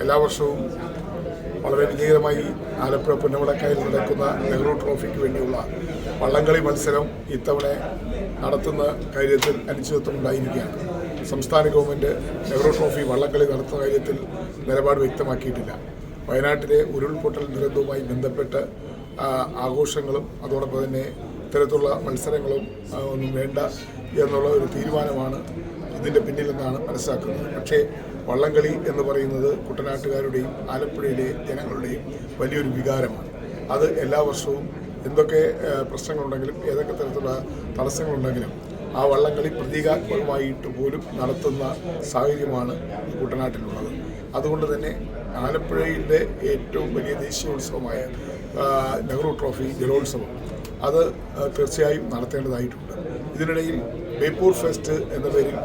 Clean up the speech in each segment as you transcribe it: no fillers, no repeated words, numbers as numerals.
എല്ലാ വർഷവും വളരെ വിജയകരമായി ആലപ്പുഴ പുന്നമടക്കായിൽ നടക്കുന്ന നെഹ്റു ട്രോഫിക്ക് വേണ്ടിയുള്ള വള്ളംകളി മത്സരം ഇത്തവണ നടത്തുന്ന കാര്യത്തിൽ അനിശ്ചിതത്വം ഉണ്ടായിരിക്കുകയാണ്. സംസ്ഥാന ഗവൺമെൻറ് നെഹ്റു ട്രോഫി വള്ളംകളി നടത്തുന്ന കാര്യത്തിൽ നിലപാട് വ്യക്തമാക്കിയിട്ടില്ല. വയനാട്ടിലെ ഉരുൾപൊട്ടൽ ദുരന്തവുമായി ബന്ധപ്പെട്ട് ആഘോഷങ്ങളും അതോടൊപ്പം തന്നെ ഇത്തരത്തിലുള്ള മത്സരങ്ങളും ഒന്നും വേണ്ട എന്നുള്ള ഒരു തീരുമാനമാണ് ഇതിൻ്റെ പിന്നിലെന്നാണ് മനസ്സിലാക്കുന്നത്. പക്ഷേ വള്ളംകളി എന്ന് പറയുന്നത് കുട്ടനാട്ടുകാരുടെയും ആലപ്പുഴയിലെ ജനങ്ങളുടെയും വലിയൊരു വികാരമാണ്. അത് എല്ലാ വർഷവും എന്തൊക്കെ പ്രശ്നങ്ങളുണ്ടെങ്കിലും ഏതൊക്കെ തരത്തിലുള്ള തടസ്സങ്ങളുണ്ടെങ്കിലും ആ വള്ളംകളി പ്രതീകാത്മകമായിട്ട് പോലും നടത്തുന്ന സാഹചര്യമാണ് കുട്ടനാട്ടിലുള്ളത്. അതുകൊണ്ട് തന്നെ ആലപ്പുഴയിലെ ഏറ്റവും വലിയ ദേശീയോത്സവമായ നെഹ്റു ട്രോഫി ജലോത്സവം അത് തീർച്ചയായും നടത്തേണ്ടതായിട്ടുണ്ട്. ഇതിനിടയിൽ ബേപ്പൂർ ഫെസ്റ്റ് എന്ന പേരിൽ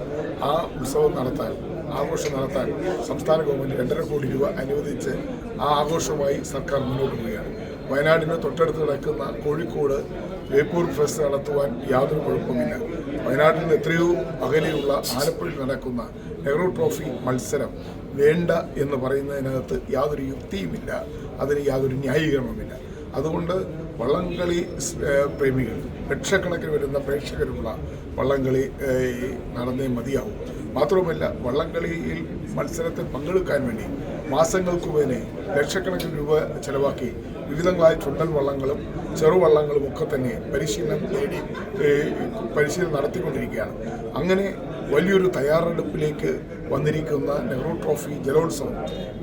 ആ ഉത്സവം നടത്താൻ, ആഘോഷം നടത്താൻ സംസ്ഥാന ഗവൺമെൻറ് 2.5 കോടി രൂപ അനുവദിച്ച് ആ ആഘോഷവുമായി സർക്കാർ മുന്നോട്ട് പോവുകയാണ്. വയനാടിന് തൊട്ടടുത്ത് കിടക്കുന്ന കോഴിക്കോട് ബേപ്പൂർ ഫെസ്റ്റ് നടത്തുവാൻ യാതൊരു കുഴപ്പമില്ല. വയനാട്ടിൽ നിന്ന് എത്രയോ അകലെയുള്ള ആലപ്പുഴയിൽ നടക്കുന്ന നെഹ്റു ട്രോഫി മത്സരം വേണ്ട എന്ന് പറയുന്നതിനകത്ത് യാതൊരു യുക്തിയുമില്ല, അതിന് യാതൊരു ന്യായീകരണവുമില്ല. അതുകൊണ്ട് വള്ളംകളി പ്രേമികൾ, ലക്ഷക്കണക്കിന് വരുന്ന പ്രേക്ഷകരുള്ള വള്ളംകളി നടന്നേ മതിയാവും. മാത്രവുമല്ല, വള്ളംകളിയിൽ മത്സരത്തിൽ പങ്കെടുക്കാൻ വേണ്ടി മാസങ്ങൾക്ക് മുന്നേ ലക്ഷക്കണക്കിന് രൂപ ചെലവാക്കി വിവിധങ്ങളായ ചുണ്ടൻ വള്ളങ്ങളും ചെറുവള്ളങ്ങളും ഒക്കെ തന്നെ പരിശീലനം നടത്തിക്കൊണ്ടിരിക്കുകയാണ്. അങ്ങനെ വലിയൊരു തയ്യാറെടുപ്പിലേക്ക് വന്നിരിക്കുന്ന നെഹ്റു ട്രോഫി ജലോത്സവം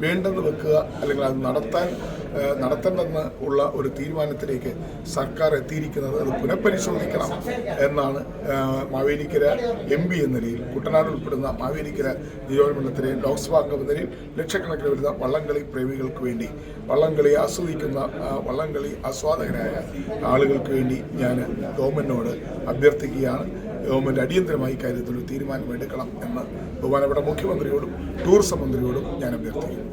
വേണ്ടെന്ന് വെക്കുക, അല്ലെങ്കിൽ അത് നടത്തേണ്ടെന്ന് ഉള്ള ഒരു തീരുമാനത്തിലേക്ക് സർക്കാർ എത്തിയിരിക്കുന്നത് അത് പുനഃപരിശോധിക്കണം എന്നാണ് മാവേലിക്കര MP എന്ന നിലയിൽ, കുട്ടനാട് ഉൾപ്പെടുന്ന മാവേലിക്കര നിയോജകമണ്ഡലത്തിലെ ലോക്സഭാ അംഗം എന്ന നിലയിൽ ലക്ഷക്കണക്കിന് വരുന്ന വള്ളംകളി പ്രേമികൾക്ക് വേണ്ടി, വള്ളംകളി ആസ്വദിക്കുന്ന വള്ളംകളി ആസ്വാദകരായ ആളുകൾക്ക് വേണ്ടി ഞാൻ ഗവൺമെൻറ്റിനോട് അഭ്യർത്ഥിക്കുകയാണ്. ഗവൺമെൻറ് അടിയന്തരമായി കാര്യത്തിൽ ഒരു തീരുമാനം എടുക്കണം എന്ന് ബഹുമാനപ്പെട്ട മുഖ്യമന്ത്രിയോടും ടൂറിസം മന്ത്രിയോടും ഞാൻ അഭ്യർത്ഥിക്കുന്നു.